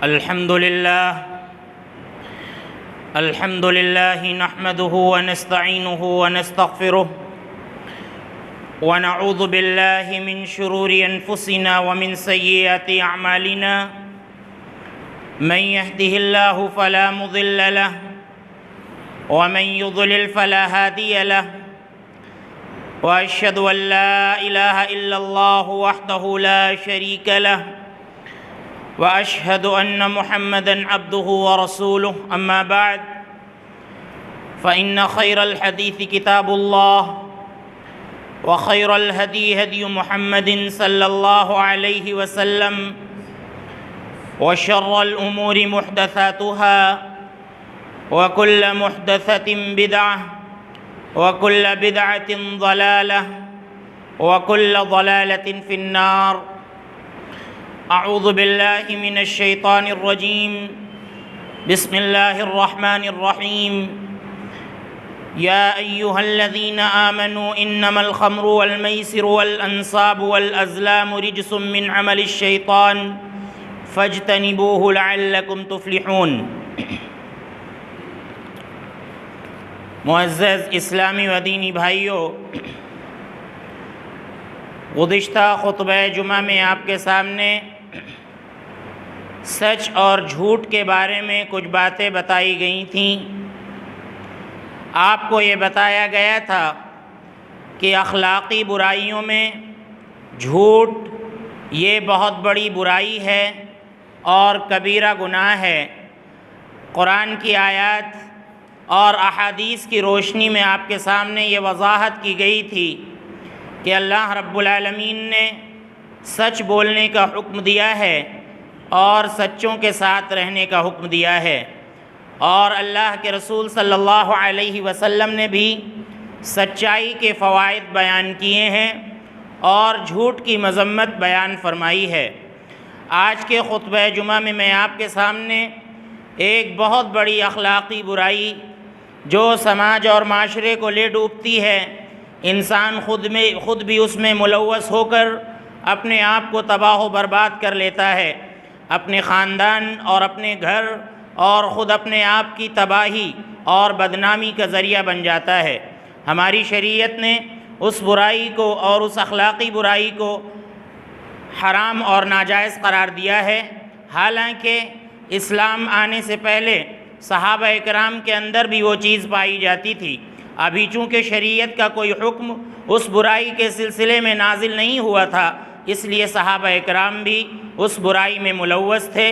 الحمد لله نحمده ونستعينه ونستغفره ونعوذ بالله من شرور أنفسنا ومن سيئات أعمالنا من يهده الله فلا مضل له ومن يضلل فلا هادي له وأشهد أن لا إله إلا الله وحده لا شريك له وأشهد أن محمدًا عبده ورسوله أما بعد فإن خير الحديث كتاب الله وخير الهدي هدي محمد صلى الله عليه وسلم وشر الأمور محدثاتها وكل محدثة بدعة وكل بدعة ضلالة وكل ضلالة في النار. أعوذ بالله من الشيطان الرجيم. بسم الله الرحمن الرحيم. يا أيها الذين آمنوا إنما الخمر والميسر والأنصاب والأزلام رجس من عمل الشيطان فاجتنبوه لعلكم تفلحون. معزز اسلامی و دینی بھائیوں، گزشتہ خطبہ جمعہ میں آپ کے سامنے سچ اور جھوٹ کے بارے میں کچھ باتیں بتائی گئی تھیں. آپ کو یہ بتایا گیا تھا کہ اخلاقی برائیوں میں جھوٹ یہ بہت بڑی برائی ہے اور کبیرہ گناہ ہے. قرآن کی آیات اور احادیث کی روشنی میں آپ کے سامنے یہ وضاحت کی گئی تھی کہ اللہ رب العالمین نے سچ بولنے کا حکم دیا ہے اور سچوں کے ساتھ رہنے کا حکم دیا ہے، اور اللہ کے رسول صلی اللہ علیہ وسلم نے بھی سچائی کے فوائد بیان کیے ہیں اور جھوٹ کی مذمت بیان فرمائی ہے. آج کے خطبہ جمعہ میں میں آپ کے سامنے ایک بہت بڑی اخلاقی برائی جو سماج اور معاشرے کو لے ڈوبتی ہے، انسان خود بھی اس میں ملوث ہو کر اپنے آپ کو تباہ و برباد کر لیتا ہے، اپنے خاندان اور اپنے گھر اور خود اپنے آپ کی تباہی اور بدنامی کا ذریعہ بن جاتا ہے. ہماری شریعت نے اس برائی کو اور اس اخلاقی برائی کو حرام اور ناجائز قرار دیا ہے، حالانکہ اسلام آنے سے پہلے صحابہ اکرام کے اندر بھی وہ چیز پائی جاتی تھی. ابھی چونکہ شریعت کا کوئی حکم اس برائی کے سلسلے میں نازل نہیں ہوا تھا، اس لیے صحابہ اکرام بھی اس برائی میں ملوث تھے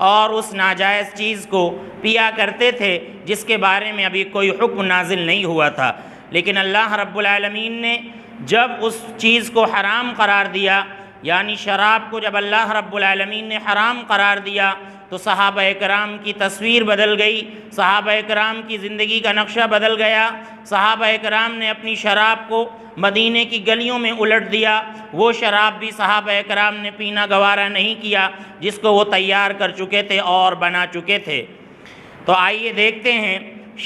اور اس ناجائز چیز کو پیا کرتے تھے جس کے بارے میں ابھی کوئی حکم نازل نہیں ہوا تھا. لیکن اللہ رب العالمین نے جب اس چیز کو حرام قرار دیا، یعنی شراب کو جب اللہ رب العالمین نے حرام قرار دیا، تو صحابہ اکرام کی تصویر بدل گئی، صحابہ اکرام کی زندگی کا نقشہ بدل گیا. صحابہ اکرام نے اپنی شراب کو مدینے کی گلیوں میں الٹ دیا. وہ شراب بھی صحابہ اکرام نے پینا گوارا نہیں کیا جس کو وہ تیار کر چکے تھے اور بنا چکے تھے. تو آئیے دیکھتے ہیں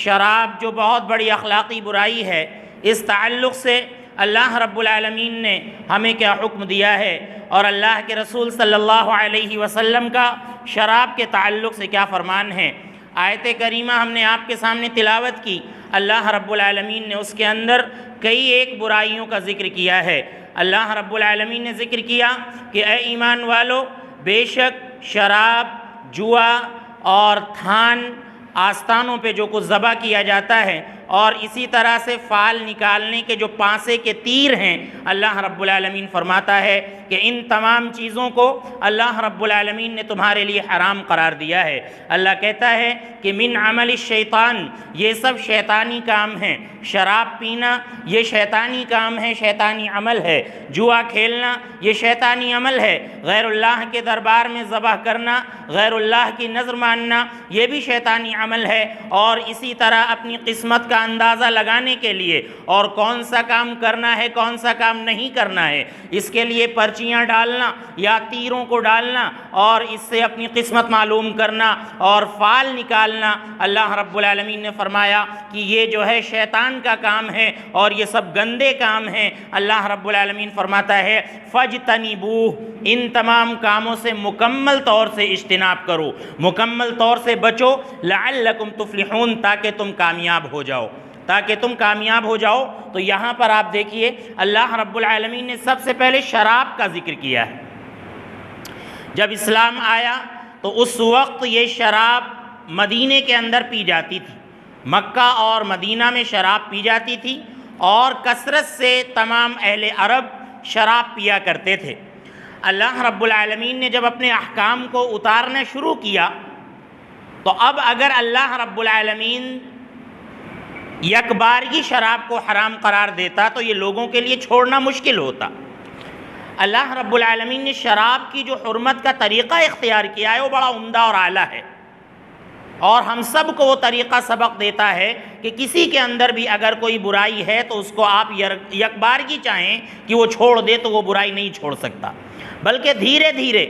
شراب جو بہت بڑی اخلاقی برائی ہے، اس تعلق سے اللہ رب العالمین نے ہمیں کیا حکم دیا ہے اور اللہ کے رسول صلی اللہ علیہ وسلم کا شراب کے تعلق سے کیا فرمان ہے. آیت کریمہ ہم نے آپ کے سامنے تلاوت کی. اللہ رب العالمین نے اس کے اندر کئی ایک برائیوں کا ذکر کیا ہے. اللہ رب العالمین نے ذکر کیا کہ اے ایمان والو، بے شک شراب، جوا اور تھان، آستانوں پہ جو کچھ ذبح کیا جاتا ہے، اور اسی طرح سے فال نکالنے کے جو پانسے کے تیر ہیں، اللہ رب العالمین فرماتا ہے کہ ان تمام چیزوں کو اللہ رب العالمین نے تمہارے لیے حرام قرار دیا ہے. اللہ کہتا ہے کہ من عمل الشیطان، یہ سب شیطانی کام ہیں. شراب پینا یہ شیطانی کام ہے، شیطانی عمل ہے. جوا کھیلنا یہ شیطانی عمل ہے. غیر اللہ کے دربار میں ذبح کرنا، غیر اللہ کی نظر ماننا، یہ بھی شیطانی عمل ہے. اور اسی طرح اپنی قسمت کا اندازہ لگانے کے لیے اور کون سا کام کرنا ہے کون سا کام نہیں کرنا ہے، اس کے لیے پرچیاں ڈالنا یا تیروں کو ڈالنا اور اس سے اپنی قسمت معلوم کرنا اور فال نکالنا، اللہ رب العالمین نے فرمایا کہ یہ جو ہے شیطان کا کام ہے اور یہ سب گندے کام ہیں. اللہ رب العالمین فرماتا ہے فَاجْتَنِبُوهُ، ان تمام کاموں سے مکمل طور سے اجتناب کرو، مکمل طور سے بچو، لعلکم تفلحون، تاکہ تم کامیاب ہو جاؤ، تاکہ تم کامیاب ہو جاؤ۔ تو یہاں پر آپ دیکھیے اللہ رب العالمین نے سب سے پہلے شراب کا ذکر کیا ہے۔ جب اسلام آیا تو اس وقت یہ شراب مدینے کے اندر پی جاتی تھی، مکہ اور مدینہ میں شراب پی جاتی تھی، اور کثرت سے تمام اہل عرب شراب پیا کرتے تھے۔ اللہ رب العالمین نے جب اپنے احکام کو اتارنا شروع کیا تو اب اگر اللہ رب العالمین یک بارگی شراب کو حرام قرار دیتا تو یہ لوگوں کے لیے چھوڑنا مشکل ہوتا۔ اللہ رب العالمین نے شراب کی جو حرمت کا طریقہ اختیار کیا ہے وہ بڑا عمدہ اور اعلیٰ ہے، اور ہم سب کو وہ طریقہ سبق دیتا ہے کہ کسی کے اندر بھی اگر کوئی برائی ہے تو اس کو آپ یک بارگی چاہیں کہ وہ چھوڑ دے تو وہ برائی نہیں چھوڑ سکتا، بلکہ دھیرے دھیرے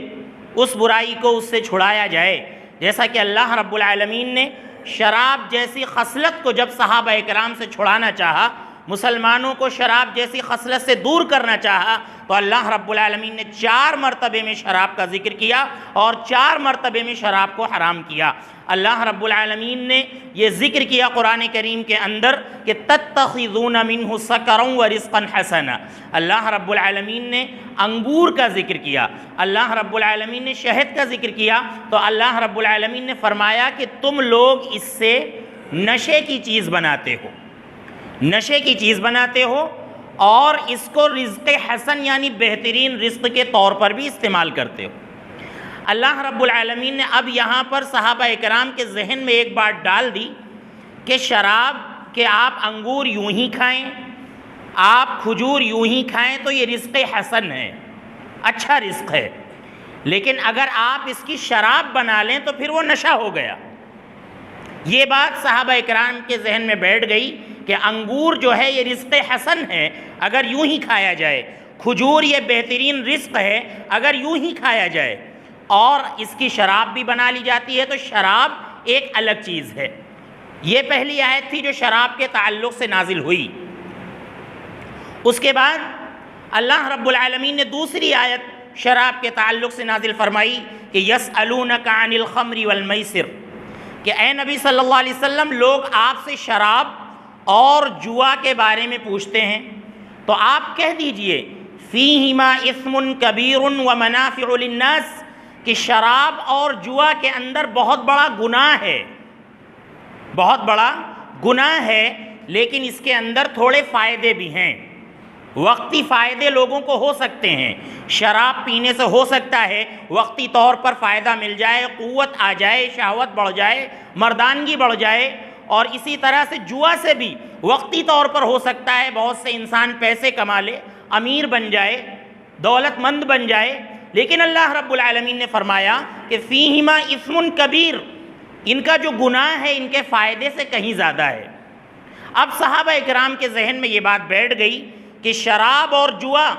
اس برائی کو اس سے چھڑایا جائے۔ جیسا کہ اللہ رب العالمین نے شراب جیسی خصلت کو جب صحابہ اکرام سے چھڑانا چاہا، مسلمانوں کو شراب جیسی خصلت سے دور کرنا چاہا، تو اللہ رب العالمین نے 4 مرتبے میں شراب کا ذکر کیا اور 4 مرتبے میں شراب کو حرام کیا۔ اللہ رب العالمین نے یہ ذکر کیا قرآن کریم کے اندر کہ تتخذون منہ سکرا ورزقا حسنا۔ اللہ رب العالمین نے انگور کا ذکر کیا، اللہ رب العالمین نے شہد کا ذکر کیا، تو اللہ رب العالمین نے فرمایا کہ تم لوگ اس سے نشے کی چیز بناتے ہو، نشے کی چیز بناتے ہو، اور اس کو رزق حسن یعنی بہترین رزق کے طور پر بھی استعمال کرتے ہو۔ اللہ رب العالمین نے اب یہاں پر صحابہ اکرام کے ذہن میں ایک بات ڈال دی کہ شراب کہ آپ انگور یوں ہی کھائیں، آپ کھجور یوں ہی کھائیں تو یہ رزق حسن ہے، اچھا رزق ہے، لیکن اگر آپ اس کی شراب بنا لیں تو پھر وہ نشہ ہو گیا۔ یہ بات صحابہ اکرام کے ذہن میں بیٹھ گئی کہ انگور جو ہے یہ رزق حسن ہے اگر یوں ہی کھایا جائے، کھجور یہ بہترین رزق ہے اگر یوں ہی کھایا جائے، اور اس کی شراب بھی بنا لی جاتی ہے تو شراب ایک الگ چیز ہے۔ یہ پہلی آیت تھی جو شراب کے تعلق سے نازل ہوئی۔ اس کے بعد اللہ رب العالمین نے دوسری آیت شراب کے تعلق سے نازل فرمائی کہ یسألونک عن الخمر والمیسر، کہ اے نبی صلی اللہ علیہ وسلم لوگ آپ سے شراب اور جوا کے بارے میں پوچھتے ہیں، تو آپ کہہ دیجئے فیہما اثم کبیر ومنافع للناس، کہ شراب اور جوا کے اندر بہت بڑا گناہ ہے، بہت بڑا گناہ ہے، لیکن اس کے اندر تھوڑے فائدے بھی ہیں، وقتی فائدے لوگوں کو ہو سکتے ہیں۔ شراب پینے سے ہو سکتا ہے وقتی طور پر فائدہ مل جائے، قوت آ جائے، شہوت بڑھ جائے، مردانگی بڑھ جائے، اور اسی طرح سے جوا سے بھی وقتی طور پر ہو سکتا ہے بہت سے انسان پیسے کما لے، امیر بن جائے، دولت مند بن جائے، لیکن اللہ رب العالمین نے فرمایا کہ فیہما اثم کبیر، ان کا جو گناہ ہے ان کے فائدے سے کہیں زیادہ ہے۔ اب صحابہ اکرام کے ذہن میں یہ بات بیٹھ گئی کہ شراب اور جوا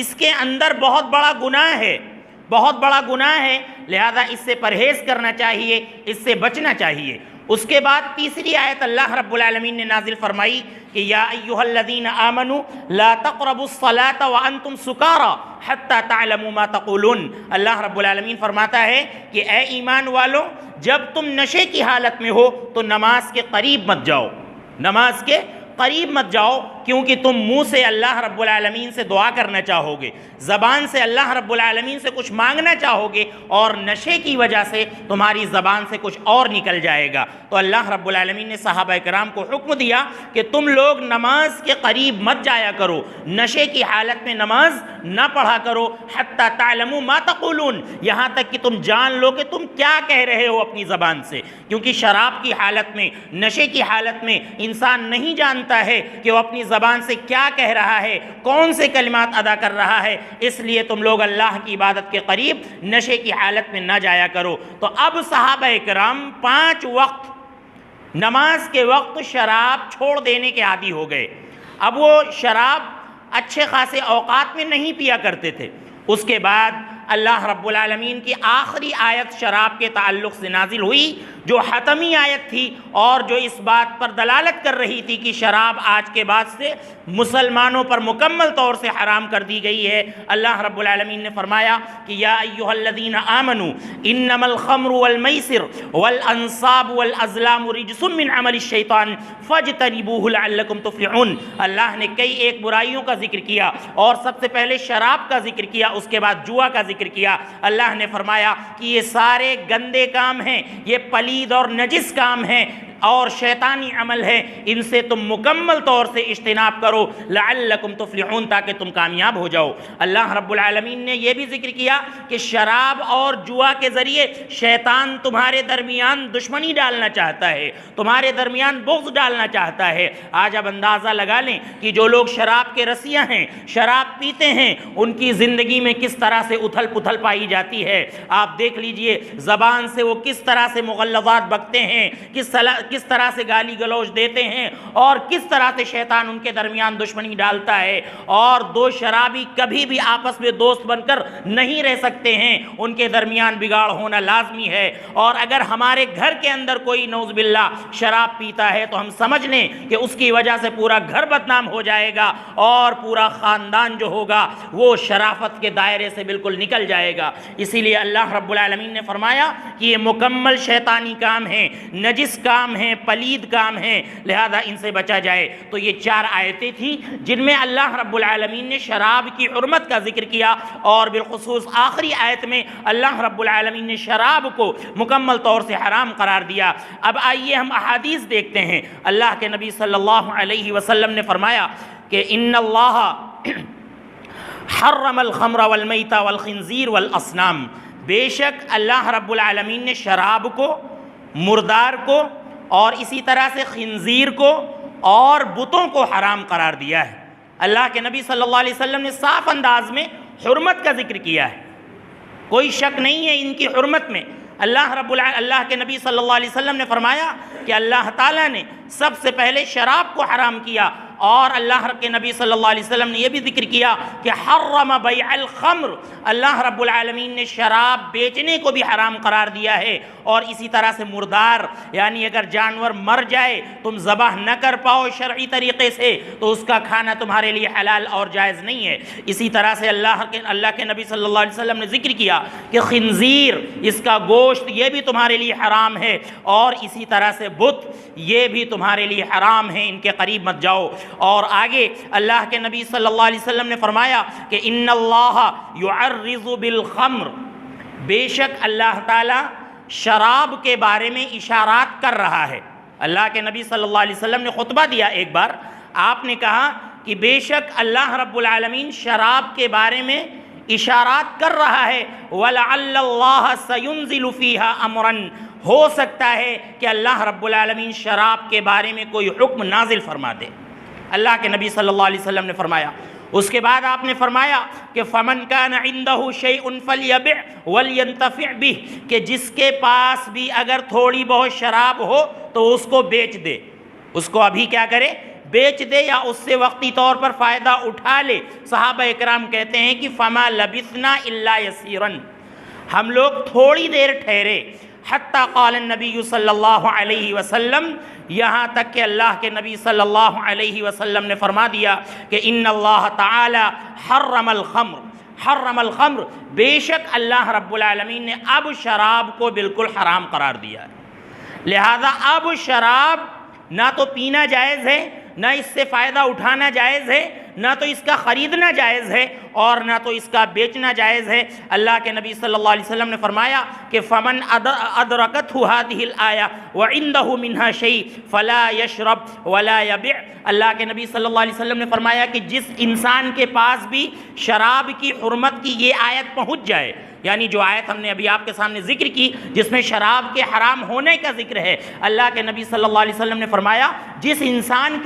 اس کے اندر بہت بڑا گناہ ہے، بہت بڑا گناہ ہے، لہذا اس سے پرہیز کرنا چاہیے، اس سے بچنا چاہیے۔ اس کے بعد تیسری آیت اللہ رب العالمین نے نازل فرمائی کہ یا ایھا الذین آمنوا لا تقربوا الصلاة وانتم سکارى حتی تعلموا ما تقولون۔ اللہ رب العالمین فرماتا ہے کہ اے ایمان والو، جب تم نشے کی حالت میں ہو تو نماز کے قریب مت جاؤ، نماز کے قریب مت جاؤ، کیونکہ تم منہ سے اللہ رب العالمین سے دعا کرنا چاہو گے، زبان سے اللہ رب العالمین سے کچھ مانگنا چاہو گے، اور نشے کی وجہ سے تمہاری زبان سے کچھ اور نکل جائے گا۔ تو اللہ رب العالمین نے صحابہ اکرام کو حکم دیا کہ تم لوگ نماز کے قریب مت جایا کرو، نشے کی حالت میں نماز نہ پڑھا کرو، حتی تعلموا ما تقولون، یہاں تک کہ تم جان لو کہ تم کیا کہہ رہے ہو اپنی زبان سے، کیونکہ شراب کی حالت میں، نشے کی حالت میں انسان نہیں جانتا ہے کہ وہ اپنی زبان سے کیا کہہ رہا ہے، کون سے کلمات ادا کر رہا ہے، اس لیے تم لوگ اللہ کی عبادت کے قریب نشے کی حالت میں نہ جایا کرو۔ تو اب صحابہ اکرام 5 وقت نماز کے وقت شراب چھوڑ دینے کے عادی ہو گئے۔ اب وہ شراب اچھے خاصے اوقات میں نہیں پیا کرتے تھے۔ اس کے بعد اللہ رب العالمین کی آخری آیت شراب کے تعلق سے نازل ہوئی، جو حتمی آیت تھی اور جو اس بات پر دلالت کر رہی تھی کہ شراب آج کے بعد سے مسلمانوں پر مکمل طور سے حرام کر دی گئی ہے۔ اللہ رب العالمین نے فرمایا کہ یا ایھا الذین آمنوا انما الخمر والمیسر والانصاب والازلام رجس من عمل الشیطان فاجتنبوہ لعلکم تفلحون۔ اللہ نے کئی ایک برائیوں کا ذکر کیا اور سب سے پہلے شراب کا ذکر کیا، اس کے بعد جوا کا ذکر کیا۔ اللہ نے فرمایا کہ یہ سارے گندے کام ہیں، یہ پلید اور نجس کام ہیں اور شیطانی عمل ہے، ان سے تم مکمل طور سے اجتناب کرو لعلکم تفلحون، تاکہ تم کامیاب ہو جاؤ۔ اللہ رب العالمین نے یہ بھی ذکر کیا کہ شراب اور جوا کے ذریعے شیطان تمہارے درمیان دشمنی ڈالنا چاہتا ہے، تمہارے درمیان بغض ڈالنا چاہتا ہے۔ آج اب اندازہ لگا لیں کہ جو لوگ شراب کے رسیاں ہیں، شراب پیتے ہیں، ان کی زندگی میں کس طرح سے اتھل پتھل پائی جاتی ہے۔ آپ دیکھ لیجئے زبان سے وہ کس طرح سے مغلظات بکتے ہیں، کس طرح سے گالی گلوچ دیتے ہیں اور کس طرح سے شیطان ان کے درمیان دشمنی ڈالتا ہے۔ اور دو شرابی کبھی بھی آپس میں دوست بن کر نہیں رہ سکتے ہیں، ان کے درمیان بگاڑ ہونا لازمی ہے۔ اور اگر ہمارے گھر کے اندر کوئی نعوذ باللہ شراب پیتا ہے تو ہم سمجھ لیں کہ اس کی وجہ سے پورا گھر بدنام ہو جائے گا اور پورا خاندان جو ہوگا وہ شرافت کے دائرے سے بالکل نکل جائے گا۔ اسی لیے اللہ رب العالمین نے فرمایا کہ یہ مکمل شیطانی کام ہے، نجس کام ہے، پلید کام ہے، لہذا ان سے بچا جائے۔ تو یہ 4 آیتیں تھیں جن میں اللہ رب العالمین نے شراب کی حرمت کا ذکر کیا، اور بالخصوص آخری آیت میں اللہ رب العالمین نے شراب کو مکمل طور سے حرام قرار دیا۔ اب آئیے ہم احادیث دیکھتے ہیں۔ اللہ کے نبی صلی اللہ علیہ وسلم نے فرمایا کہ ان اللہ حرم الخمر والمیت والخنزیر والاصنام، بے شک اللہ رب العالمین نے شراب کو، مردار کو اور اسی طرح سے خنزیر کو اور بتوں کو حرام قرار دیا ہے۔ اللہ کے نبی صلی اللہ علیہ وسلم نے صاف انداز میں حرمت کا ذکر کیا ہے، کوئی شک نہیں ہے ان کی حرمت میں۔ اللہ کے نبی صلی اللہ علیہ وسلم نے فرمایا کہ اللہ تعالیٰ نے سب سے پہلے شراب کو حرام کیا، اور اللہ کے نبی صلی اللہ علیہ وسلم نے یہ بھی ذکر کیا کہ حرم بیع الخمر، اللہ رب العالمین نے شراب بیچنے کو بھی حرام قرار دیا ہے۔ اور اسی طرح سے مردار، یعنی اگر جانور مر جائے تم ذبح نہ کر پاؤ شرعی طریقے سے تو اس کا کھانا تمہارے لیے حلال اور جائز نہیں ہے۔ اسی طرح سے اللہ کے نبی صلی اللہ علیہ وسلم نے ذکر کیا کہ خنزیر، اس کا گوشت یہ بھی تمہارے لیے حرام ہے، اور اسی طرح سے بت یہ بھی تمہارے لیے حرام ہے، ان کے قریب مت جاؤ۔ اور آگے اللہ کے نبی صلی اللہ علیہ وسلم نے فرمایا کہ ان اللہ یعرض بالخمر، بے شک اللہ تعالی شراب کے بارے میں اشارات کر رہا ہے۔ اللہ کے نبی صلی اللہ علیہ وسلم نے خطبہ دیا ایک بار، آپ نے کہا کہ بے شک اللہ رب العالمین شراب کے بارے میں اشارات کر رہا ہے، وَلَعَلَّ اللَّهَ سَيُنزِلُ فِيهَا أَمْرًا، ہو سکتا ہے کہ اللہ رب العالمین شراب کے بارے میں کوئی حکم نازل فرما دے۔ اللہ کے نبی صلی اللہ علیہ وسلم نے فرمایا۔ اس کے بعد آپ نے فرمایا کہ فَمَنْ كَانَ عِنْدَهُ شَيْءٌ فَلْيَبِعْ وَلْيَنْتَفِعْ بِهِ، کہ جس کے پاس بھی اگر تھوڑی بہت شراب ہو تو اس کو بیچ دے، اس کو ابھی کیا کرے، بیچ دے، یا اس سے وقتی طور پر فائدہ اٹھا لے۔ صحابہ اکرام کہتے ہیں کہ فَمَا لَبِثْنَا إِلَّا يَسِيرًا، ہم لوگ تھوڑی دیر ٹھہرے، حتیٰ قال النبی صلی اللہ علیہ وسلم، یہاں تک کہ اللہ کے نبی صلی اللہ علیہ وسلم نے فرما دیا کہ ان اللہ تعالی حرم الخمر، بے شک اللہ رب العالمین نے اب شراب کو بالکل حرام قرار دیا ہے۔ لہذا اب شراب نہ تو پینا جائز ہے، نہ اس سے فائدہ اٹھانا جائز ہے، نہ تو اس کا خریدنا جائز ہے، اور نہ تو اس کا بیچنا جائز ہے۔ اللہ کے نبی صلی اللہ علیہ وسلم نے فرمایا کہ فَمَنْ أَدْرَكَتْهُ هَذِهِ الْآيَةُ وَعِنْدَهُ مِنْهَا شَيْءٌ فَلَا يَشْرَبْ وَلَا يَبِعْ، اللہ کے نبی صلی اللہ علیہ وسلم نے فرمایا کہ جس انسان کے پاس بھی شراب کی حرمت کی یہ آیت پہنچ جائے، یعنی جو آیت ہم نے ابھی آپ کے سامنے ذکر کی جس میں شراب کے حرام ہونے کا ذکر ہے، اللہ کے نبی صلی اللہ علیہ وسلم نے فرمایا جس انسان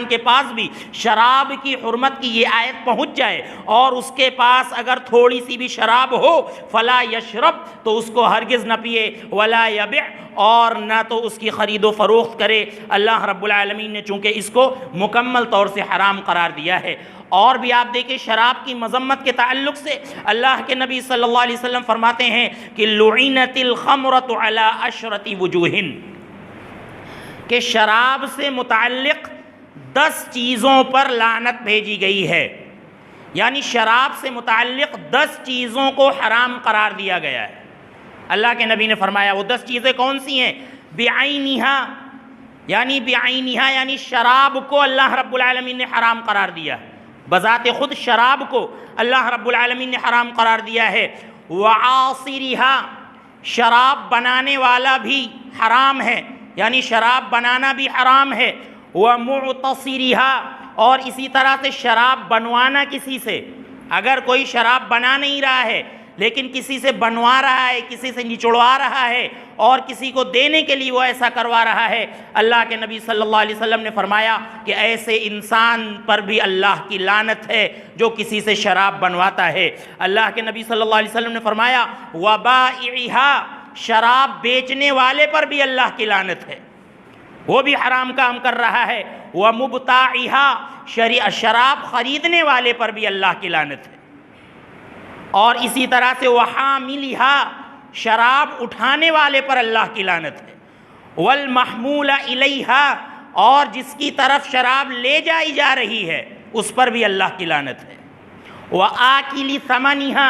کے پاس بھی شراب کی حرمت کی یہ آیت پہنچ جائے اور اس کے پاس اگر تھوڑی سی بھی شراب ہو، فلا یشرب، تو اس کو ہرگز نہ پیے، ولا یبع، اور نہ تو اس کی خرید و فروخت کرے۔ اللہ رب العالمین نے چونکہ اس کو مکمل طور سے حرام قرار دیا ہے۔ اور بھی آپ دیکھیں شراب کی مذمت کے تعلق سے اللہ کے نبی صلی اللہ علیہ وسلم فرماتے ہیں کہ لعنت الخمرۃ علی عشرۃ وجوہ، کہ شراب سے متعلق 10 چیزوں پر لعنت بھیجی گئی ہے، یعنی شراب سے متعلق 10 چیزوں کو حرام قرار دیا گیا ہے۔ اللہ کے نبی نے فرمایا وہ 10 چیزیں کون سی ہیں؟ بعینہا، یعنی شراب کو اللہ رب العالمین نے حرام قرار دیا ہے، بذات خود شراب کو اللہ رب العالمین نے حرام قرار دیا ہے۔ وعاصرہا، شراب بنانے والا بھی حرام ہے، یعنی شراب بنانا بھی حرام ہے۔ ومعتصرہا، اور اسی طرح سے شراب بنوانا کسی سے، اگر کوئی شراب بنا نہیں رہا ہے لیکن کسی سے بنوا رہا ہے، کسی سے نچڑوا رہا ہے اور کسی کو دینے کے لیے وہ ایسا کروا رہا ہے، اللہ کے نبی صلی اللہ علیہ وسلم نے فرمایا کہ ایسے انسان پر بھی اللہ کی لعنت ہے جو کسی سے شراب بنواتا ہے۔ اللہ کے نبی صلی اللہ علیہ وسلم نے فرمایا وبائعہا، شراب بیچنے والے پر بھی اللہ کی لعنت ہے، وہ بھی حرام کام کر رہا ہے۔ ومبتاعہا، شراب خریدنے والے پر بھی اللہ کی لعنت ہے۔ اور اسی طرح سے وحاملہا، شراب اٹھانے والے پر اللہ کی لعنت ہے۔ والمحمول الیہا، اور جس کی طرف شراب لے جائی جا رہی ہے اس پر بھی اللہ کی لعنت ہے۔ وآکل ثمنہا،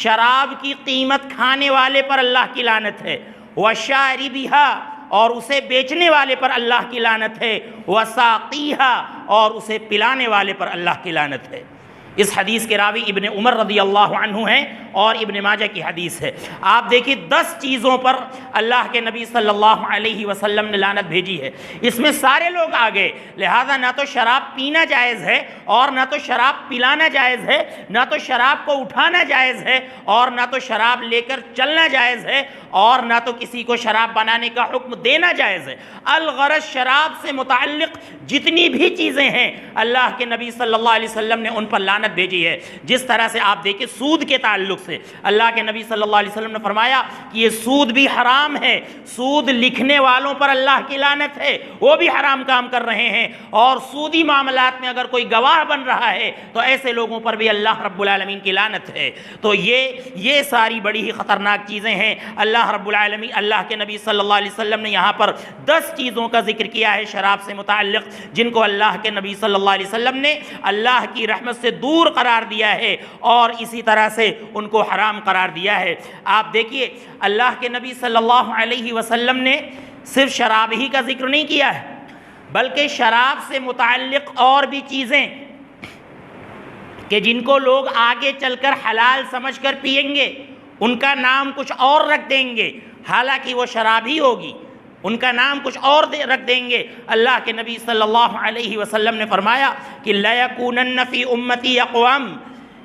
شراب کی قیمت کھانے والے پر اللہ کی لعنت ہے۔ وشاربہا، اور اسے بیچنے والے پر اللہ کی لعنت ہے۔ وساقیہا، اور اسے پلانے والے پر اللہ کی لعنت ہے۔ اس حدیث کے راوی ابن عمر رضی اللہ عنہ ہیں اور ابن ماجہ کی حدیث ہے۔ آپ دیکھیں 10 چیزوں پر اللہ کے نبی صلی اللہ علیہ وسلم نے لعنت بھیجی ہے، اس میں سارے لوگ آ گئے، لہذا نہ تو شراب پینا جائز ہے اور نہ تو شراب پلانا جائز ہے، نہ تو شراب کو اٹھانا جائز ہے اور نہ تو شراب لے کر چلنا جائز ہے اور نہ تو کسی کو شراب بنانے کا حکم دینا جائز ہے۔ الغرض شراب سے متعلق جتنی بھی چیزیں ہیں اللہ کے نبی صلی اللہ علیہ وسلم نے ان پر لعنت بھیجی ہے۔ جس طرح سے آپ دیکھیں سود کے تعلق سے اللہ کے نبی صلی اللہ علیہ وسلم نے فرمایا کہ یہ سود بھی حرام ہے، سود لکھنے والوں پر اللہ کی لعنت ہے، وہ بھی حرام کام کر رہے ہیں، اور سودی معاملات میں اگر کوئی گواہ بن رہا ہے تو ایسے لوگوں پر بھی اللہ رب العالمین کی لعنت ہے۔ تو یہ ساری بڑی ہی خطرناک چیزیں ہیں۔ اللہ رب العالمین، اللہ کے نبی صلی اللہ علیہ وسلم نے یہاں پر 10 چیزوں کا ذکر کیا ہے شراب سے متعلق، جن کو اللہ کے نبی صلی اللہ علیہ وسلم نے اللہ کی رحمت سے دور قرار دیا ہے اور اسی طرح سے ان کو حرام قرار دیا ہے۔ آپ دیکھیے اللہ کے نبی صلی اللہ علیہ وسلم نے صرف شراب ہی کا ذکر نہیں کیا ہے، بلکہ شراب سے متعلق اور بھی چیزیں کہ جن کو لوگ آگے چل کر حلال سمجھ کر پئیں گے، ان کا نام کچھ اور رکھ دیں گے، حالانکہ وہ شراب ہی ہوگی، ان کا نام کچھ اور رکھ دیں گے۔ اللہ کے نبی صلی اللہ علیہ وسلم نے فرمایا کہ لَيَكُونَنَّ فِي أُمَّتِي أَقْوَامٌ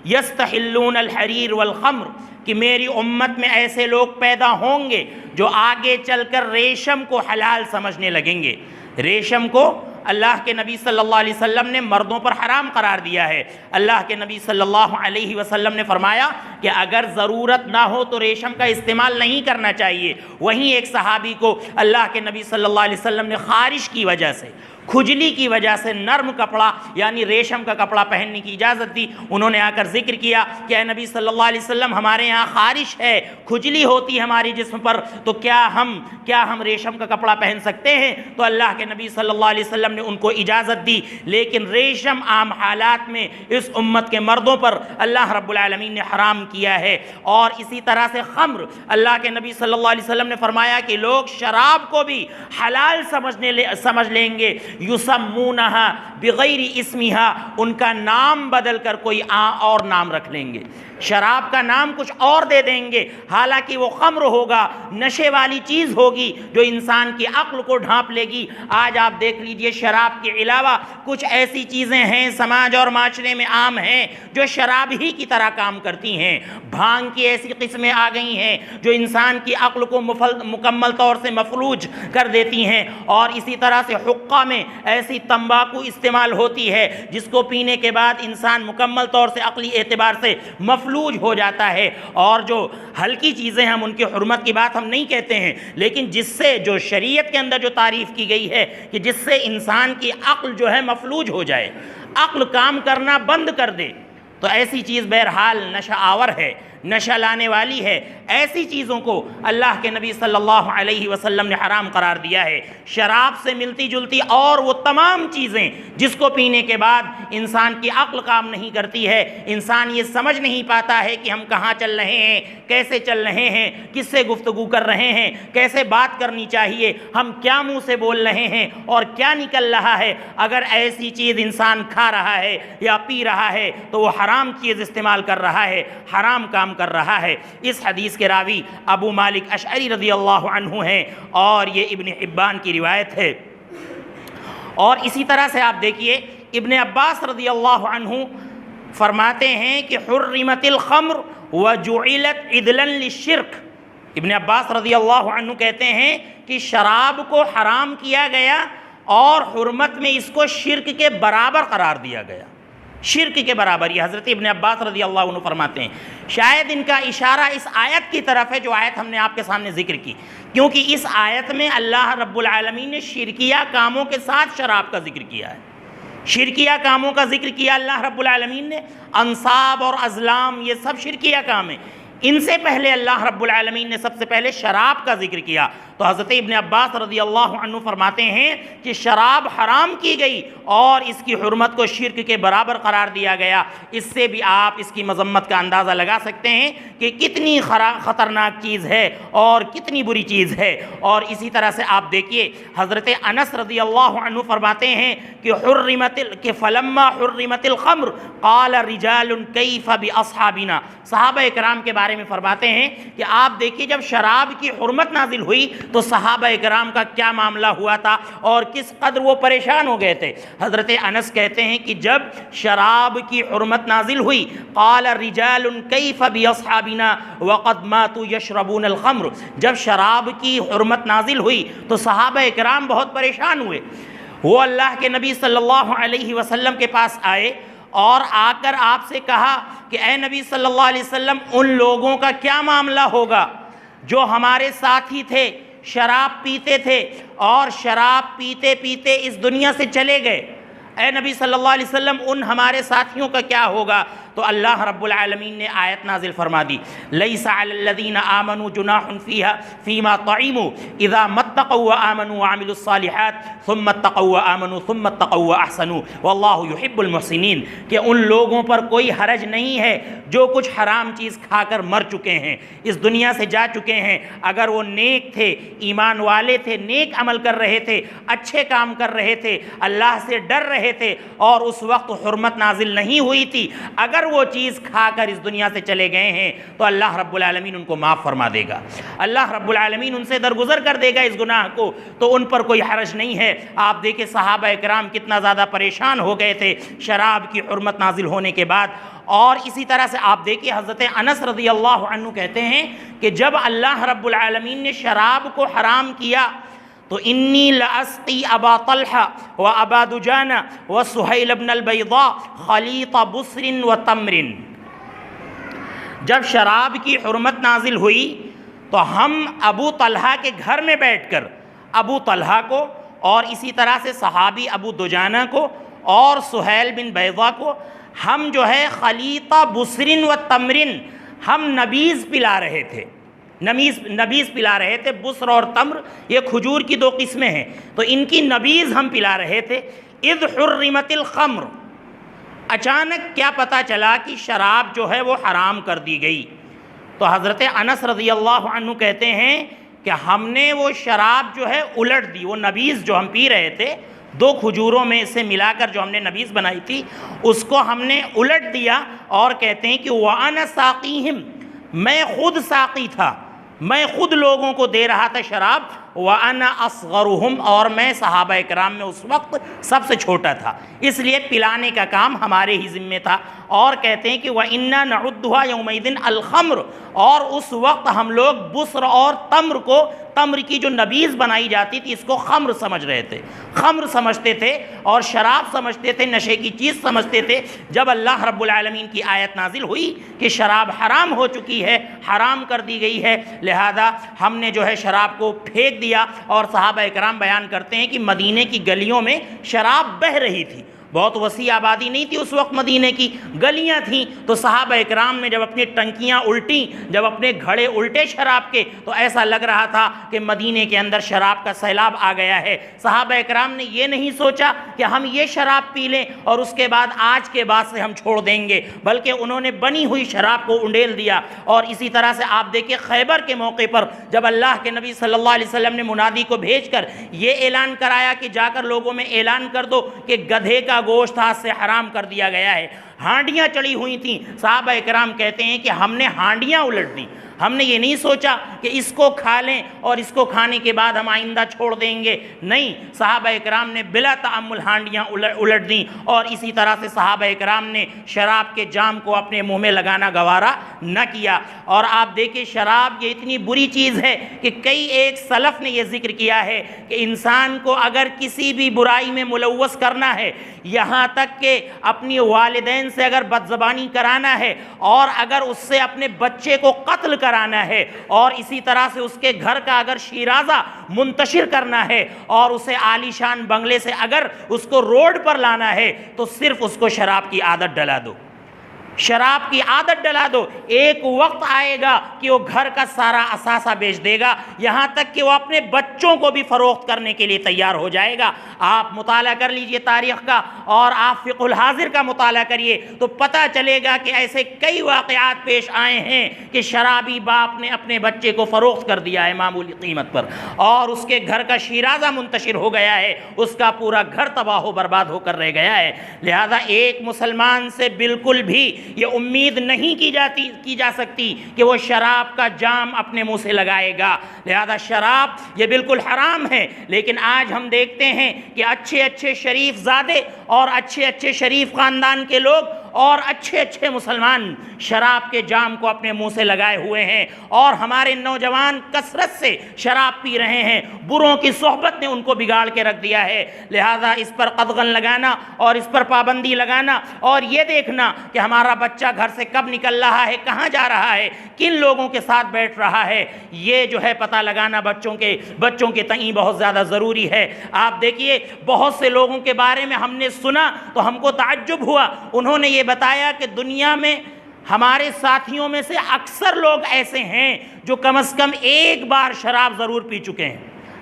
يَسْتَحِلُّونَ الْحَرِيرَ وَالْخَمْرَ، کہ میری امت میں ایسے لوگ پیدا ہوں گے جو آگے چل کر ریشم کو حلال سمجھنے لگیں گے۔ ریشم کو اللہ کے نبی صلی اللہ علیہ وسلم نے مردوں پر حرام قرار دیا ہے۔ اللہ کے نبی صلی اللہ علیہ وسلم نے فرمایا کہ اگر ضرورت نہ ہو تو ریشم کا استعمال نہیں کرنا چاہیے۔ وہیں ایک صحابی کو اللہ کے نبی صلی اللہ علیہ وسلم نے خارش کی وجہ سے، کھجلی کی وجہ سے نرم کپڑا یعنی ریشم کا کپڑا پہننے کی اجازت دی۔ انہوں نے آ کر ذکر کیا کہ اے نبی صلی اللہ علیہ وسلم، ہمارے یہاں خارش ہے، کھجلی ہوتی ہے ہماری جسم پر، تو کیا ہم ریشم کا کپڑا پہن سکتے ہیں؟ تو اللہ کے نبی صلی اللہ علیہ وسلم نے ان کو اجازت دی، لیکن ریشم عام حالات میں اس امت کے مردوں پر اللہ رب العالمین نے حرام کیا ہے۔ اور اسی طرح سے خمر، اللہ کے نبی صلی اللہ علیہ وسلم نے فرمایا کہ لوگ شراب کو بھی حلال سمجھ لیں گے، یسمونہا بغیر اسمہا، ان کا نام بدل کر کوئی اور نام رکھ لیں گے، شراب کا نام کچھ اور دے دیں گے، حالانکہ وہ خمر ہوگا، نشے والی چیز ہوگی جو انسان کی عقل کو ڈھانپ لے گی۔ آج آپ دیکھ لیجئے شراب کے علاوہ کچھ ایسی چیزیں ہیں سماج اور معاشرے میں عام ہیں جو شراب ہی کی طرح کام کرتی ہیں۔ بھانگ کی ایسی قسمیں آ گئی ہیں جو انسان کی عقل کو مکمل طور سے مفلوج کر دیتی ہیں، اور اسی طرح سے حقہ میں ایسی تمباکو استعمال ہوتی ہے جس کو پینے کے بعد انسان مکمل طور سے عقلی اعتبار سے مفلوج مفلوج ہو جاتا ہے۔ اور جو ہلکی چیزیں ہم ان کی حرمت کی بات ہم نہیں کہتے ہیں، لیکن جس سے جو شریعت کے اندر جو تعریف کی گئی ہے کہ جس سے انسان کی عقل جو ہے مفلوج ہو جائے، عقل کام کرنا بند کر دے، تو ایسی چیز بہرحال نشہ آور ہے، نشہ لانے والی ہے۔ ایسی چیزوں کو اللہ کے نبی صلی اللہ علیہ وسلم نے حرام قرار دیا ہے۔ شراب سے ملتی جلتی اور وہ تمام چیزیں جس کو پینے کے بعد انسان کی عقل کام نہیں کرتی ہے، انسان یہ سمجھ نہیں پاتا ہے کہ ہم کہاں چل رہے ہیں، کیسے چل رہے ہیں، کس سے گفتگو کر رہے ہیں، کیسے بات کرنی چاہیے، ہم کیا منہ سے بول رہے ہیں اور کیا نکل رہا ہے۔ اگر ایسی چیز انسان کھا رہا ہے یا پی رہا ہے تو وہ حرام چیز استعمال کر رہا ہے، حرام کام کر رہا ہے۔ اس حدیث کے راوی ابو مالک اشعری رضی اللہ عنہ ہیں اور یہ ابن حبان کی روایت ہے۔ اور اسی طرح سے آپ دیکھیے ابن عباس رضی اللہ عنہ فرماتے ہیں کہ حرمت الخمر وجعلت عدلا للشرک۔ ابن عباس رضی اللہ عنہ کہتے ہیں کہ شراب کو حرام کیا گیا اور حرمت میں اس کو شرک کے برابر قرار دیا گیا، شرک کے برابر۔ یہ حضرت ابن عباس رضی اللہ عنہ فرماتے ہیں۔ شاید ان کا اشارہ اس آیت کی طرف ہے جو آیت ہم نے آپ کے سامنے ذکر کی، کیونکہ اس آیت میں اللہ رب العالمین نے شرکیہ کاموں کے ساتھ شراب کا ذکر کیا ہے، شرکیہ کاموں کا ذکر کیا اللہ رب العالمین نے۔ انصاب اور ازلام یہ سب شرکیہ کام ہیں، ان سے پہلے اللہ رب العالمین نے سب سے پہلے شراب کا ذکر کیا۔ تو حضرت ابن عباس رضی اللہ عنہ فرماتے ہیں کہ شراب حرام کی گئی اور اس کی حرمت کو شرک کے برابر قرار دیا گیا۔ اس سے بھی آپ اس کی مذمت کا اندازہ لگا سکتے ہیں کہ کتنی خطرناک چیز ہے اور کتنی بری چیز ہے۔ اور اسی طرح سے آپ دیکھیے حضرت انس رضی اللہ عنہ فرماتے ہیں کہ فلما حرمت الخمر قال رجال کیف باصحابنا۔ صحابہ کرام کے بارے میں فرماتے ہیں کہ آپ دیکھیے جب شراب کی حرمت نازل ہوئی تو صحابہ کرام کا کیا معاملہ ہوا تھا اور کس قدر وہ پریشان ہو گئے تھے۔ حضرت انس کہتے ہیں کہ جب شراب کی حرمت نازل ہوئی قال رجال کیف باصحابنا وقد ماتوا یشربون الخمر، جب شراب کی حرمت نازل ہوئی تو صحابہ کرام بہت پریشان ہوئے۔ وہ اللہ کے نبی صلی اللہ علیہ وسلم کے پاس آئے اور آ کر آپ سے کہا کہ اے نبی صلی اللہ علیہ وسلم ان لوگوں کا کیا معاملہ ہوگا جو ہمارے ساتھی تھے، شراب پیتے تھے اور شراب پیتے پیتے اس دنیا سے چلے گئے، اے نبی صلی اللہ علیہ وسلم ان ہمارے ساتھیوں کا کیا ہوگا؟ تو اللہ رب العالمین نے آیت نازل فرما دی، لیس علی الذین آمنوا جناح فیما طعموا اذا متقوا وآمنوا وعملوا الصالحات ثم اتقوا وآمنوا ثم اتقوا واحسنوا واللہ یحب المحسنین، کہ ان لوگوں پر کوئی حرج نہیں ہے جو کچھ حرام چیز کھا کر مر چکے ہیں، اس دنیا سے جا چکے ہیں، اگر وہ نیک تھے، ایمان والے تھے، نیک عمل کر رہے تھے، اچھے کام کر رہے تھے، اللہ سے ڈر رہے تھے اور اس وقت حرمت نازل نہیں ہوئی تھی، اگر وہ چیز کھا کر اس دنیا سے چلے گئے ہیں تو اللہ رب العالمین ان کو معاف فرما دے گا، اللہ رب العالمین ان سے درگزر کر دے گا اس گناہ کو، تو ان پر کوئی حرج نہیں ہے۔ آپ دیکھیں صحابہ کرام کتنا زیادہ پریشان ہو گئے تھے شراب کی حرمت نازل ہونے کے بعد۔ اور اسی طرح سے آپ دیکھیں حضرت انس رضی اللہ عنہ کہتے ہیں کہ جب اللہ رب العالمین نے شراب کو حرام کیا تو انی لاسقی ابا طلحہ و ابا دجانہ و سہیل بن البیضاء خلیط بصر و تمر، جب شراب کی حرمت نازل ہوئی تو ہم ابو طلحہ کے گھر میں بیٹھ کر ابو طلحہ کو اور اسی طرح سے صحابی ابو دجانہ کو اور سہیل بن بیضاء کو ہم جو ہے خلیط بصر و تمر، ہم نبیذ پلا رہے تھے، نبیذ پلا رہے تھے۔ بصر اور تمر یہ کھجور کی دو قسمیں ہیں، تو ان کی نبیذ ہم پلا رہے تھے۔ اذ حرمت الخمر، اچانک کیا پتہ چلا کہ شراب جو ہے وہ حرام کر دی گئی، تو حضرت انس رضی اللہ عنہ کہتے ہیں کہ ہم نے وہ شراب جو ہے الٹ دی، وہ نبیذ جو ہم پی رہے تھے، دو کھجوروں میں سے ملا کر جو ہم نے نبیذ بنائی تھی اس کو ہم نے الٹ دیا، اور کہتے ہیں کہ وَأَنَا سَاقِيهِمْ، میں خود ساقی تھا، میں خود لوگوں کو دے رہا تھا شراب، وَأَنَا أَصْغَرُهُمْ، اور میں صحابہ اکرام میں اس وقت سب سے چھوٹا تھا، اس لیے پلانے کا کام ہمارے ہی ذمہ تھا۔ اور کہتے ہیں کہ وَإِنَّا نَعُدُّهَا يَوْمَئِذٍ الْخَمْرُ، اور اس وقت ہم لوگ بسر اور تمر کو، تمر کی جو نبیذ بنائی جاتی تھی، اس کو خمر سمجھ رہے تھے، خمر سمجھتے تھے اور شراب سمجھتے تھے، نشے کی چیز سمجھتے تھے۔ جب اللہ رب العالمین کی آیت نازل ہوئی کہ شراب حرام ہو چکی ہے، حرام کر دی گئی ہے، لہذا ہم نے جو ہے شراب کو پھینک دیا۔ اور صحابہ اکرام بیان کرتے ہیں کہ مدینے کی گلیوں میں شراب بہہ رہی تھی، بہت وسیع آبادی نہیں تھی اس وقت، مدینے کی گلیاں تھیں، تو صحابہ اکرام نے جب اپنی ٹنکیاں الٹیں، جب اپنے گھڑے الٹے شراب کے، تو ایسا لگ رہا تھا کہ مدینے کے اندر شراب کا سیلاب آ گیا ہے۔ صحابہ اکرام نے یہ نہیں سوچا کہ ہم یہ شراب پی لیں اور اس کے بعد آج کے بعد سے ہم چھوڑ دیں گے، بلکہ انہوں نے بنی ہوئی شراب کو انڈیل دیا۔ اور اسی طرح سے آپ دیکھیں خیبر کے موقع پر جب اللہ کے نبی صلی اللہ علیہ وسلم نے منادی کو بھیج کر یہ اعلان کرایا کہ جا کر لوگوں میں اعلان کر دو کہ گدھے کا گوشت آج سے حرام کر دیا گیا ہے، ہانڈیاں چڑھی ہوئی تھیں، صحابہ اکرام کہتے ہیں کہ ہم نے ہانڈیاں الٹ دیں، ہم نے یہ نہیں سوچا کہ اس کو کھا لیں اور اس کو کھانے کے بعد ہم آئندہ چھوڑ دیں گے، نہیں، صحابہ اکرام نے بلا تعمل ہانڈیاں الٹ دیں۔ اور اسی طرح سے صحابہ اکرام نے شراب کے جام کو اپنے منہ میں لگانا گوارا نہ کیا۔ اور آپ دیکھیں شراب یہ اتنی بری چیز ہے کہ کئی ایک سلف نے یہ ذکر کیا ہے کہ انسان کو اگر کسی بھی برائی میں ملوث کرنا ہے، یہاں تک کہ اپنی والدین سے اگر بدزبانی کرانا ہے، اور اگر اس سے اپنے بچے کو قتل کرانا ہے، اور اسی طرح سے اس کے گھر کا اگر شیرازہ منتشر کرنا ہے، اور اسے عالی شان بنگلے سے اگر اس کو روڈ پر لانا ہے، تو صرف اس کو شراب کی عادت ڈلا دو، شراب کی عادت ڈلا دو۔ ایک وقت آئے گا کہ وہ گھر کا سارا اثاثہ بیچ دے گا، یہاں تک کہ وہ اپنے بچوں کو بھی فروخت کرنے کے لیے تیار ہو جائے گا۔ آپ مطالعہ کر لیجئے تاریخ کا، اور آپ فقہ الحاضر کا مطالعہ کریے تو پتہ چلے گا کہ ایسے کئی واقعات پیش آئے ہیں کہ شرابی باپ نے اپنے بچے کو فروخت کر دیا ہے معمولی قیمت پر، اور اس کے گھر کا شیرازہ منتشر ہو گیا ہے، اس کا پورا گھر تباہ و برباد ہو کر رہ گیا ہے۔ لہذا ایک مسلمان سے بالکل بھی یہ امید نہیں کی جا سکتی کہ وہ شراب کا جام اپنے منہ سے لگائے گا۔ لہذا شراب یہ بالکل حرام ہے، لیکن آج ہم دیکھتے ہیں کہ اچھے اچھے شریف زادے اور اچھے اچھے شریف خاندان کے لوگ اور اچھے اچھے مسلمان شراب کے جام کو اپنے منہ سے لگائے ہوئے ہیں، اور ہمارے نوجوان کثرت سے شراب پی رہے ہیں، بروں کی صحبت نے ان کو بگاڑ کے رکھ دیا ہے۔ لہذا اس پر قدغن لگانا اور اس پر پابندی لگانا، اور یہ دیکھنا کہ ہمارا بچہ گھر سے کب نکل رہا ہے، کہاں جا رہا ہے، کن لوگوں کے ساتھ بیٹھ رہا ہے، یہ جو ہے پتہ لگانا بچوں کے تئیں بہت زیادہ ضروری ہے۔ آپ دیکھیے بہت سے لوگوں کے بارے میں ہم نے سنا تو ہم کو تعجب ہوا، انہوں نے یہ بتایا کہ دنیا میں ہمارے ساتھیوں میں سے اکثر لوگ ایسے ہیں جو کم از کم ایک بار شراب ضرور پی چکے ہیں۔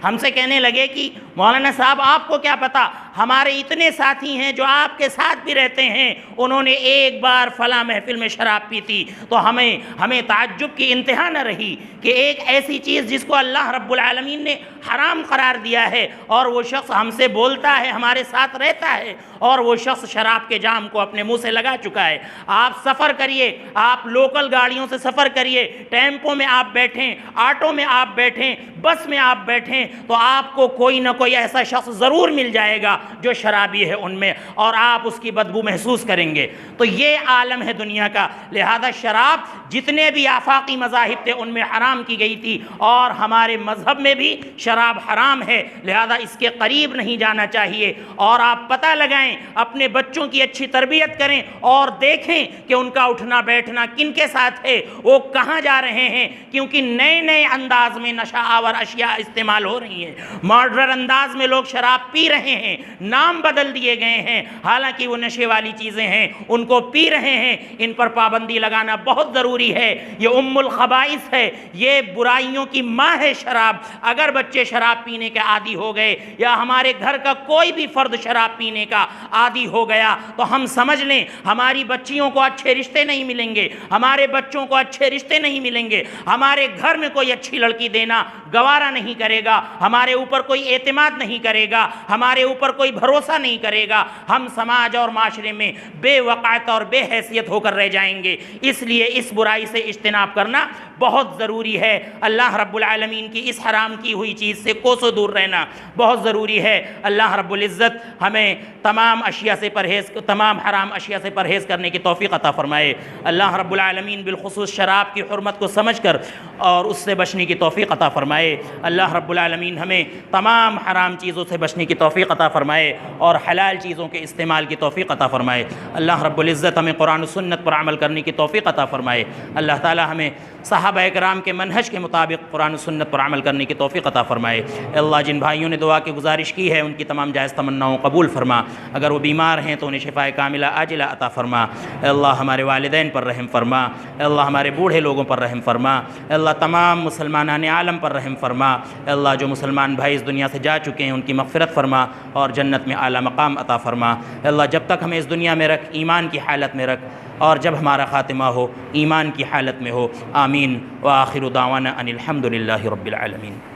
ہم سے کہنے لگے کہ مولانا صاحب آپ کو کیا پتا، ہمارے اتنے ساتھی ہیں جو آپ کے ساتھ بھی رہتے ہیں، انہوں نے ایک بار فلاں محفل میں شراب پی تھی۔ تو ہمیں تعجب کی انتہا نہ رہی کہ ایک ایسی چیز جس کو اللہ رب العالمین نے حرام قرار دیا ہے، اور وہ شخص ہم سے بولتا ہے، ہمارے ساتھ رہتا ہے، اور وہ شخص شراب کے جام کو اپنے منہ سے لگا چکا ہے۔ آپ سفر کریے، آپ لوکل گاڑیوں سے سفر کریے، ٹیمپو میں آپ بیٹھیں، آٹو میں آپ بیٹھیں، بس میں آپ بیٹھیں، تو آپ کو کوئی نہ کوئی ایسا شخص ضرور مل جائے گا جو شرابی ہے ان میں، اور آپ اس کی بدبو محسوس کریں گے۔ تو یہ عالم ہے دنیا کا۔ لہذا شراب جتنے بھی آفاقی مذاہب تھے ان میں حرام کی گئی تھی، اور ہمارے مذہب میں بھی شراب حرام ہے، لہذا اس کے قریب نہیں جانا چاہیے۔ اور آپ پتہ لگائیں، اپنے بچوں کی اچھی تربیت کریں، اور دیکھیں کہ ان کا اٹھنا بیٹھنا کن کے ساتھ ہے، وہ کہاں جا رہے ہیں، کیونکہ نئے نئے انداز میں نشہ آور اشیاء استعمال ہو رہی ہیں، ماڈرن انداز میں لوگ شراب پی رہے ہیں، نام بدل دیے گئے ہیں، حالانکہ وہ نشے والی چیزیں ہیں، ان کو پی رہے ہیں۔ ان پر پابندی لگانا بہت ضروری ہے۔ یہ ام الخبائث ہے، یہ برائیوں کی ماں ہے شراب۔ اگر بچے شراب پینے کے عادی ہو گئے، یا ہمارے گھر کا کوئی بھی فرد شراب پینے کا عادی ہو گیا، تو ہم سمجھ لیں ہماری بچیوں کو اچھے رشتے نہیں ملیں گے، ہمارے بچوں کو اچھے رشتے نہیں ملیں گے، ہمارے گھر میں کوئی اچھی لڑکی دینا گوارا نہیں کرے گا، ہمارے اوپر کوئی اعتماد اعتماد نہیں کرے گا، ہمارے اوپر کوئی بھروسہ نہیں کرے گا، ہم سماج اور معاشرے میں بے وقعت اور بے حیثیت ہو کر رہ جائیں گے۔ اس لیے اس برائی سے اجتناب کرنا بہت ضروری ہے۔ اللہ رب العالمین کی اس حرام کی ہوئی چیز سے کوسوں دور رہنا بہت ضروری ہے۔ اللہ رب العزت ہمیں تمام حرام اشیاء سے پرہیز کرنے کی توفیق عطا فرمائے۔ اللہ رب العالمین بالخصوص شراب کی حرمت کو سمجھ کر اور اس سے بچنے کی توفیق عطا فرمائے۔ اللہ رب العالمین ہمیں تمام حرام چیزوں سے بچنے کی توفیق عطا فرمائے اور حلال چیزوں کے استعمال کی توفیق عطا فرمائے۔ اللہ رب العزت ہمیں قرآن و سنت پر عمل کرنے کی توفیق عطا فرمائے۔ اللہ تعالی ہمیں صحابہ کرام کے منہج کے مطابق قرآن و سنت پر عمل کرنے کی توفیق عطا فرمائے۔ اے اللہ جن بھائیوں نے دعا کی گزارش کی ہے ان کی تمام جائز تمناؤں قبول فرما، اگر وہ بیمار ہیں تو انہیں شفائے کاملہ عاجلہ عطا فرما۔ اے اللہ ہمارے والدین پر رحم فرما، اے اللہ ہمارے بوڑھے لوگوں پر رحم فرما، اے اللہ تمام مسلمانان عالم پر رحم فرما۔ اے اللہ جو مسلمان بھائی اس دنیا سے جا چکے ہیں ان کی مغفرت فرما اور جنت میں اعلیٰ مقام عطا فرما۔ اے اللہ جب تک ہمیں اس دنیا میں رکھ، ایمان کی حالت میں رکھ، اور جب ہمارا خاتمہ ہو ایمان کی حالت میں ہو۔ آمین۔ وآخر دعوانا ان الحمد للہ رب العالمین۔